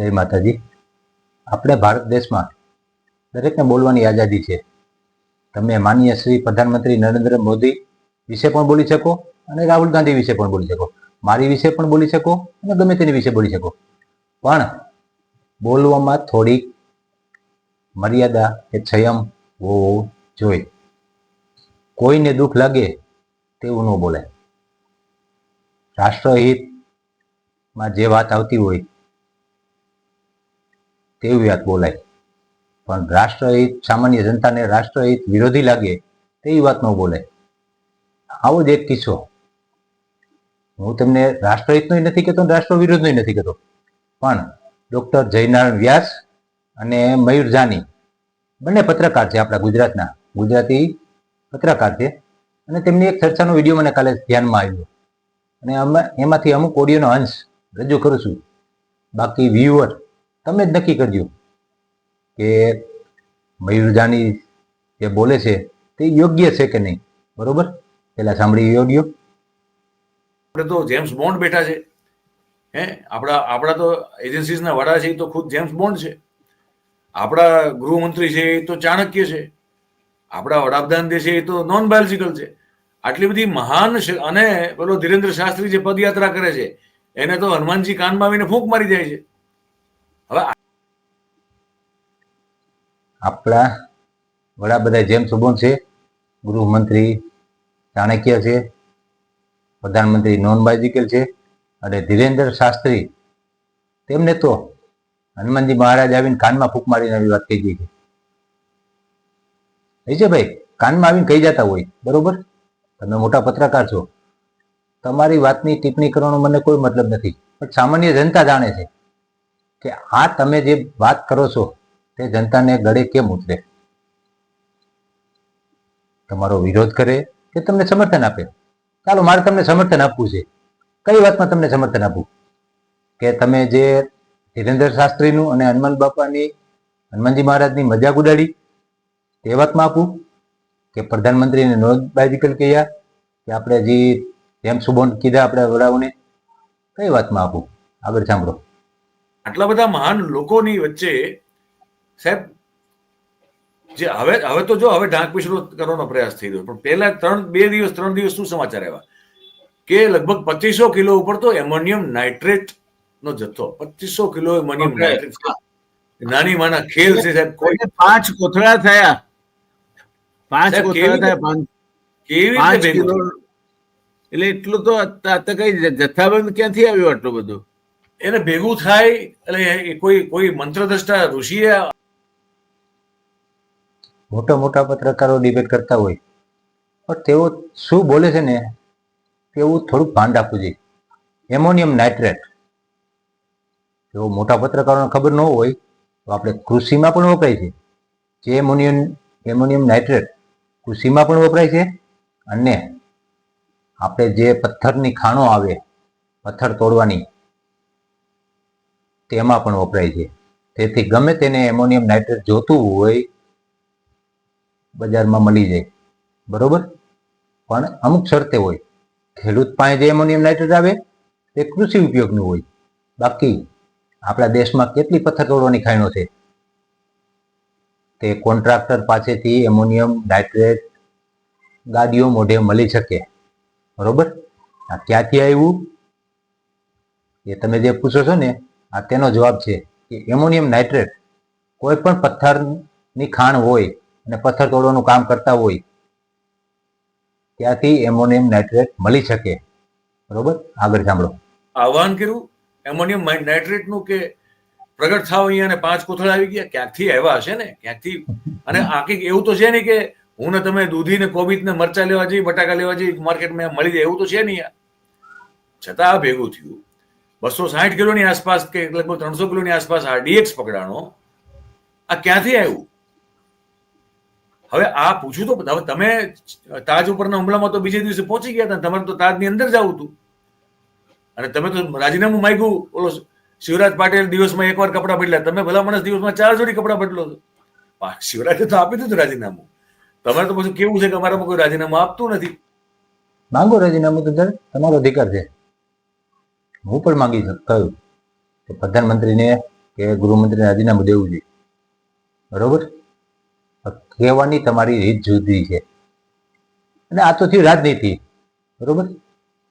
જય માતાજી. આપણે ભારત દેશમાં દરેકને બોલવાની આઝાદી છે. તમે માનનીય શ્રી પ્રધાનમંત્રી નરેન્દ્ર મોદી વિશે પણ બોલી શકો અને રાહુલ ગાંધી વિશે પણ બોલી શકો, મારી વિશે પણ બોલી શકો અને ગમે તેની વિશે બોલી શકો, પણ બોલવામાં થોડીક મર્યાદા કે સંયમ હોવો જોઈએ. કોઈને દુઃખ લાગે તેવું ન બોલાય. રાષ્ટ્રહિતમાં જે વાત આવતી હોય તેવી વાત બોલાય, પણ રાષ્ટ્રહિત સામાન્ય જનતાને રાષ્ટ્રહિત વિરોધી લાગે તેવી વાત ન બોલાય. આવો જ એક કિસ્સો, હું તમને રાષ્ટ્રહિતનો નથી કહેતો, રાષ્ટ્ર વિરોધનો નથી કહેતો, પણ ડોક્ટર જયનારાયણ વ્યાસ અને મયુર જાની બંને પત્રકાર છે, આપણા ગુજરાતના, ગુજરાતી પત્રકાર છે, અને તેમની એક ચર્ચાનો વિડીયો મને કાલે ધ્યાનમાં આવ્યો અને એમાંથી અમુક ઓડિયોનો અંશ રજૂ કરું છું. બાકી વ્યુઅર તમે જ નક્કી કરજો કે મયુર જાની જે બોલે છે તે યોગ્ય છે કે નહીં. બરોબર, પેલા સાંભળી ઓડિયો. આપણે તો જેમ્સ બોન્ડ બેઠા છે, આપણા તો એજન્સીસના વડા છે તો ખુદ જેમ્સ બોન્ડ છે. આપણા ગૃહમંત્રી છે એ તો ચાણક્ય છે. આપણા વડાપ્રધાન જે છે એ તો નોન બાયોલોજીકલ છે. આટલી બધી મહાન અને પેલો ધીરેન્દ્ર શાસ્ત્રી જે પદયાત્રા કરે છે એને તો હનુમાનજી કાનમાં આવીને ફૂંક મારી જાય છે. હવે આપણા વડા બધા જેમ્સ બોન્ડ છે, ગૃહમંત્રી ચાણક્ય છે, પ્રધાનમંત્રી નોન બાયોલોજીકલ છે, અને ધીરેન્દ્ર શાસ્ત્રી તેમને તો હનુમાનજી મહારાજ આવીને કાનમાં ફૂંક મારીને આવી વાત કહી ગઈ છે ભાઈ. કાનમાં આવીને કહી જતા હોય, બરોબર, તમે મોટા પત્રકાર છો, તમારી વાતની ટિપ્પણી કરવાનો મને કોઈ મતલબ નથી, પણ સામાન્ય જનતા જાણે છે કે આ તમે જે વાત કરો છો તે જનતાને ગળે કેમ ઉતરે. તમારો વિરોધ કરે કે તમને સમર્થન આપે. ચાલો, મારે તમને સમર્થન આપવું છે. કઈ વાતમાં તમને સમર્થન આપવું? કે તમે જે ધીરેન્દ્ર શાસ્ત્રીનું અને હનુમાનજી મહારાજની મજાક ઉડાડી તે વાતમાં આપવું? કે પ્રધાનમંત્રીને નોન બાયોલોજીકલ કહ્યા કે આપણે જે જેમ્સ બોન્ડ કીધા આપણા વડાઓને, કઈ વાતમાં આપવું? આગળ સાંભળો. આટલા બધા મહાન લોકોની વચ્ચે સાહેબ જે હવે તો જો હવે ઢાંક પીછડો કરવાનો પ્રયાસ થઈ રહ્યો, પણ પહેલા 3 દિવસ શું સમાચાર આવ્યા કે લગભગ 2500 કિલો ઉપર તો એમોનિયમ નાઇટ્રેટ નો જથ્થો, 2500 કિલો એમોનિયમ નાઇટ્રેટ. નાની માના ખેલ છે સાહેબ. કોઈ 5 કોથળા થયા, 5 કોથળા થયા, 5 કિલો. એટલે એટલું તો કઈ જથ્થાબંધ ક્યાંથી આવ્યું આટલું બધું? એને ભેગું થાય એટલે કોઈ મંત્રદ્રષ્ટા ઋષિએ. મોટા પત્રકારો ડિબેટ કરતા હોય, પણ તેઓ શું બોલે છે ને તેવું થોડુંક ભાન રાખવું જોઈએ. એમોનિયમ નાઇટ્રેટ, જો મોટા પત્રકારોને ખબર ન હોય તો આપણે કૃષિમાં પણ વપરાય છે. જે એમોનિયમ નાઇટ્રેટ કૃષિમાં પણ વપરાય છે, અને આપણે જે પથ્થરની ખાણો આવે, પથ્થર તોડવાની, તેમાં પણ વપરાય છે. તેથી ગમે તેને એમોનિયમ નાઇટ્રેટ જોતું હોય બજારમાં મળી જાય, બરોબર, પણ અમુક શરતે હોય. ખેડૂત પાસે જે એમોનિયમ નાઇટ્રેટ આવે તે કૃષિ ઉપયોગનું હોય. બાકી આપણા દેશમાં કેટલી પથ્થર તોડવાની ખાણો છે, તે કોન્ટ્રાક્ટર પાસેથી એમોનિયમ નાઇટ્રેટ ગાડીઓ મોઢે મળી શકે, બરોબર. આ ક્યાંથી આવ્યું એ તમે જે પૂછો છો ને, આ તેનો જવાબ છે કે એમોનિયમ નાઇટ્રેટ કોઈ પણ પથ્થરની ખાણ હોય અને પથ્થર તોડવાનું કામ કરતા હોય ત્યાંથી એમોનિયમ નાઇટ્રેટ મળી શકે, બરોબર. આગળ સાંભળો. આહવાન કર્યું એમોનિયમ નાઇટ્રેટનું કે પ્રગટ થાવ અહીંયા, ને 5 કોથળા આવી ગયા. ક્યાંકથી આવ્યા હશે ને, ક્યાંકથી. અને આખી એવું તો છે નહીં કે હું ને તમે દૂધી ને કોબીજ ને મરચા લેવા જઈએ, બટાકા લેવા જઈએ માર્કેટમાં મળી જાય, એવું તો છે નહીં. છતાં આ ભેગું થયું. 260 કિલોની આસપાસ કે લગભગ 300 કિલોની આસપાસ RDX પકડાણો. આ ક્યાંથી આવ્યું? હવે આ પૂછ્યું તો, હવે તમે તાજ ઉપરના હુમલામાં તો બીજે દિવસે પહોંચી ગયા હતા, તમારે તો તાજની અંદર જવું હતું, અને તમે તો રાજીનામું માંગ્યું. ઓલો શિવરાજ પાટીલ દિવસમાં એકવાર કપડાં બદલ્યા, તમે ભલા માણસ દિવસમાં 4 જોડી કપડાં બદલો છો. શિવરાજે તો આપી દીધું રાજીનામું. તમારે તો પછી કેવું છે કે અમારામાં કોઈ રાજીનામું આપતું નથી. માંગો રાજીનામું, તો તમારો અધિકાર છે. હું પણ માંગી કહ્યું કે પ્રધાનમંત્રીને કે ગૃહમંત્રીને રાજીનામું દેવું જોઈએ, બરોબર. કહેવાની તમારી રીત જુદી છે, અને આ તો થયું રાજનીતિ, બરોબર.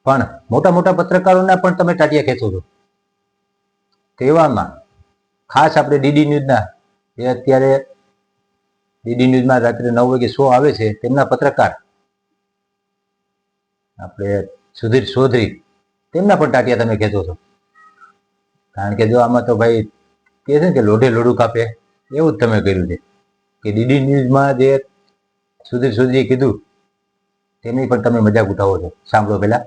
પણ મોટા મોટા પત્રકારોના પણ તમે ટાટિયા ખેંચો છો. તેવામાં ખાસ આપણે ડીડી ન્યૂઝના, એ અત્યારે ડીડી ન્યૂઝમાં રાત્રે 9 વાગે શો આવે છે, તેમના પત્રકાર આપણે સુધીર ચૌધરી, તેમના પણ ટાટિયા તમે ખેંચો છો. કારણ કે જો આમાં તો ભાઈ કહે છે ને કે લોઢે લોઢું કાપે, એવું જ તમે કર્યું છે કે ડીડી ન્યૂઝમાં જે સુધીર ચૌધરીએ કીધું તેની પણ તમે મજાક ઉઠાવો છો. સાંભળો પેલા.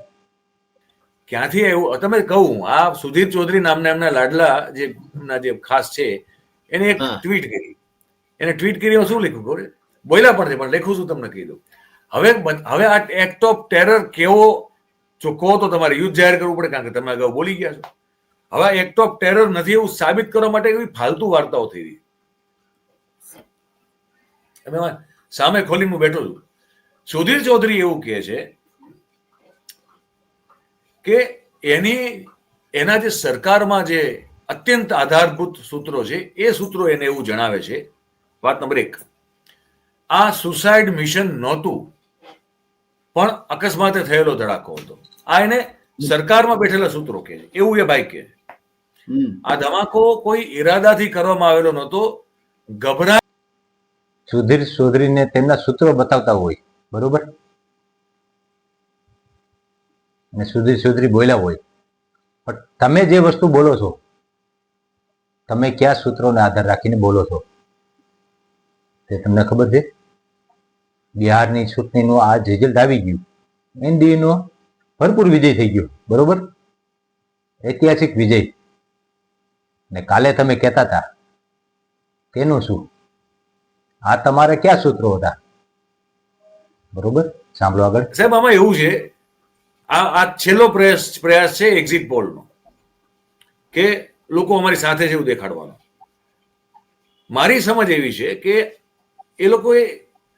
ક્યાંથી એવું તમે કહું, આ સુધીર ચૌધરી નામના એમના લાડલા જે એમના જે ખાસ છે, એને એક ટ્વીટ કરી. એને ટ્વીટ કરી શું લખ્યું ખબર? બોલ્યા પણ છે, પણ લખું છું તમને કહી દઉં. હવે આ એક્ટ ઓફ ટેરર કેવો, જો કહો તો તમારે યુદ્ધ જાહેર કરવું પડે, કારણ કે તમે અગાઉ બોલી ગયા છો. હવે એક્ટ ઓફ ટેરર નથી એવું સાબિત કરવા માટે એવી ફાલતુ વાર્તાઓ થઈ રહી. સામે ખોલીને હું બેઠો છું. સુધીર ચૌધરી એવું કહે છે કે એના જે સરકારમાં જે અત્યંત આધારભૂત સૂત્રો છે, એ સૂત્રો એને એવું જણાવે છે. વાત નંબર 1, આ સુસાઇડ મિશન નહોતું, પણ અકસ્માતે થયેલો ધડાકો હતો. આ એને સરકારમાં બેઠેલા સૂત્રો કહે છે, એવું એ ભાઈ કહે છે. આ ધમાકો કોઈ ઈરાદાથી કરવામાં આવેલો નહોતો. સુધીર ચૌધરીને તેમના સૂત્રો બતાવતા હોય, બરોબર, અને સુધીર ચૌધરી બોલ્યા હોય, પણ તમે જે વસ્તુ બોલો છો, તમે કયા સૂત્રોને આધાર રાખીને બોલો છો તે તમને ખબર છે? બિહારની ચૂંટણીનું આ રિઝલ્ટ આવી ગયું, એનડીએનો ભરપૂર વિજય થઈ ગયો, બરોબર, ઐતિહાસિક વિજય. ને કાલે તમે કહેતા હતા તેનું શું? આ તમારે ક્યાં સૂત્રો હતા? બરોબર, સાંભળો આગળ. સાહેબ, આમાં એવું છે, આ છેલ્લો પ્રયાસ છે એક્ઝિટ પોલનો, કે લોકો અમારી સાથે છે એવું દેખાડવાનો. મારી સમજ એવી છે કે એ લોકોએ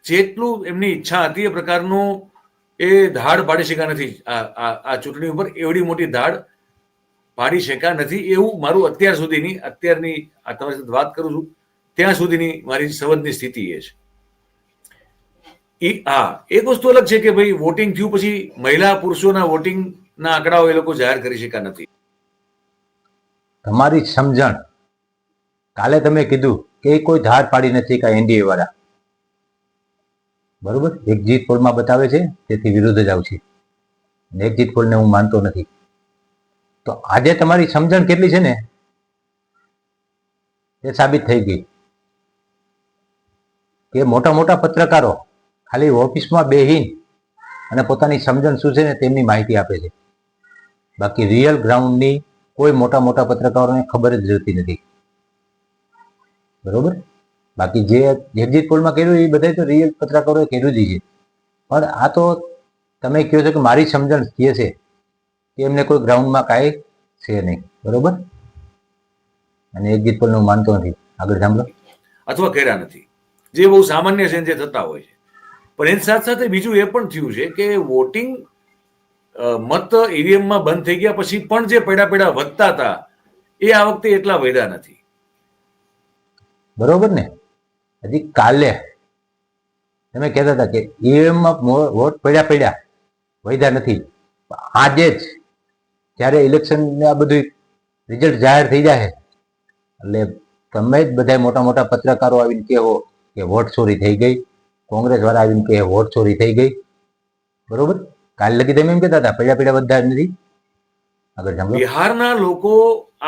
જેટલું એમની ઈચ્છા હતી એ પ્રકારનું એ ધાડ પાડી શક્યા નથી. આ ચૂંટણી ઉપર એવડી મોટી ધાડ પાડી શક્યા નથી, એવું મારું અત્યારની આ તમારી સાથે વાત કરું છું ત્યાં સુધીની મારી સમજની સ્થિતિ એ છે. એક વસ્તુ અલગ છે કે ભાઈ વોટિંગ થયું પછી મહિલા પુરુષોના વોટિંગના આંકડાઓ એ લોકો જાહેર કરી શક્યા નથી. તમારી સમજણ, કાલે તમે કીધું કે કોઈ ધાર પાડી નથી કે એનડીએ વાળા, બરોબર, એક્ઝિટ પોલમાં બતાવે છે તેથી વિરુદ્ધ જ આવશે. એક્ઝિટ પોલને હું માનતો નથી. તો આજે તમારી સમજણ કેટલી છે ને એ સાબિત થઈ ગઈ કે મોટા મોટા પત્રકારો ખાલી ઓફિસમાં બેહીને અને પોતાની સમજણ શું છે ને તેમની માહિતી આપે છે. બાકી રિયલ ગ્રાઉન્ડની કોઈ મોટા મોટા પત્રકારોને ખબર જ રહેતી નથી, બરોબર. બાકી જે એક્ઝિટ પોલમાં કર્યું એ બધા તો રિયલ પત્રકારોએ કર્યું જ છે. પણ આ તો તમે કહો છો કે મારી સમજણ કહે છે કે એમને કોઈ ગ્રાઉન્ડમાં કાંઈ છે નહીં, બરોબર, અને એક્ઝિટ પોલને હું માનતો નથી. આગળ સાંભળો. અથવા કર્યા નથી, જે બહુ સામાન્ય છે જે થતા હોય છે. પણ એની સાથે સાથે બીજું એ પણ થયું છે કે વોટિંગ મત ઈવીએમમાં બંધ થઈ ગયા પછી પણ જે પેડા વધતા હતા એ આ વખતે એટલા વધ્યા નથી, બરોબર ને. હજી કાલે તમે કહેતા હતા કે ઈવીએમમાં વોટ પડ્યા વધ્યા નથી. આજે જ જ્યારે ઇલેક્શન આ બધું રિઝલ્ટ જાહેર થઈ જાય એટલે તમે જ બધા મોટા મોટા પત્રકારો આવીને કહો કે વોટ ચોરી થઈ ગઈ, કોંગ્રેસ વાળા આવીને કહે વોટ ચોરી થઈ ગઈ, બરોબર. કાલે લગી તમે એમ કહેતા હતા પડ્યા બધા નથી. આગળ સાંભળો. બિહારના લોકો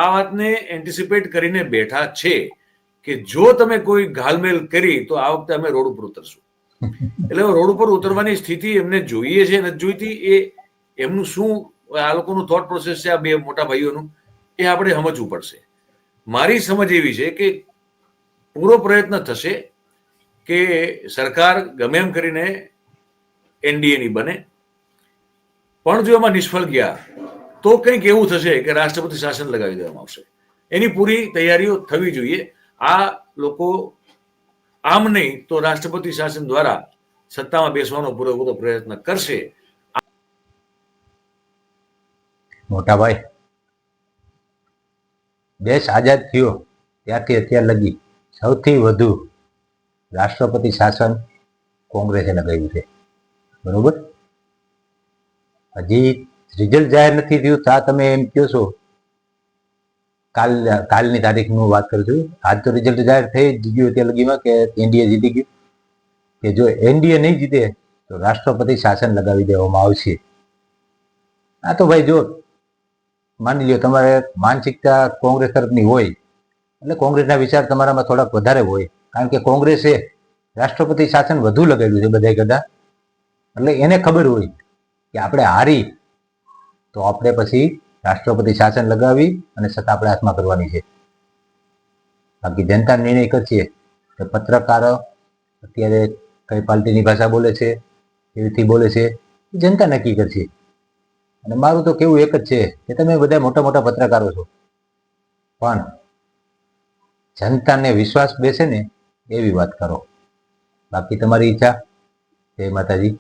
આ વાતને એન્ટિસિપેટ કરીને બેઠા છે કે જો તમે કોઈ ઘાલમેલ કરી તો આ વખતે અમે રોડ ઉપર ઉતરશું. એટલે રોડ ઉપર ઉતરવાની સ્થિતિ એમને જોઈએ છે નથી જોઈતી, એ એમનું શું આ લોકોનું થોટ પ્રોસેસ છે, આ બે મોટા ભાઈઓનું, એ આપણે સમજવું પડશે. મારી સમજ એવી છે કે પૂરો પ્રયત્ન થશે કે સરકાર ગમે એમ કરીને એનડીએની બને, પણ જો એમાં નિષ્ફળ ગયા તો કંઈક એવું થશે કે રાષ્ટ્રપતિ શાસન લગાવી દેવામાં આવશે. એની પૂરી તૈયારીઓ થવી જોઈએ. આ લોકો આમ નહીં તો રાષ્ટ્રપતિ શાસન દ્વારા સત્તામાં બેસવાનો પૂરો પ્રયત્ન કરશે. મોટા ભાઈ, દેશ આઝાદ થયો ત્યારથી અત્યાર લગી સૌથી વધુ રાષ્ટ્રપતિ શાસન કોંગ્રેસે લગાવ્યું છે. બરોબર, હજી રિઝલ્ટ જાહેર નથી થયું તા તમે એમ કહો છો. કાલની તારીખનું વાત કરું છું. આજ તો રિઝલ્ટ જાહેર થઈ જ ગયું ત્યાં લગીમાં કે એનડીએ જીતી ગયું. કે જો એનડીએ નહીં જીતે તો રાષ્ટ્રપતિ શાસન લગાવી દેવામાં આવશે. આ તો ભાઈ જો માની લ્યો તમારે માનસિકતા કોંગ્રેસ તરફની હોય એટલે કોંગ્રેસના વિચાર તમારામાં થોડાક વધારે હોય, કારણ કે કોંગ્રેસે રાષ્ટ્રપતિ શાસન વધુ લગાવ્યું છે બધા કરતા. એટલે એને ખબર હોય કે આપણે હારી તો આપણે પછી રાષ્ટ્રપતિ શાસન લગાવી અને સત્તા આપણે હાથમાં કરવાની છે. બાકી જનતા નિર્ણય કરશે કે પત્રકારો અત્યારે કઈ પાર્ટીની ભાષા બોલે છે, કેવીથી બોલે છે, એ જનતા નક્કી કરશે. અને મારું તો કેવું એક જ છે કે તમે બધા મોટા મોટા પત્રકારો છો, પણ જનતાને વિશ્વાસ બેસે ને એવી વાત કરો. બાકી તમારી ઈચ્છા. જય માતાજી.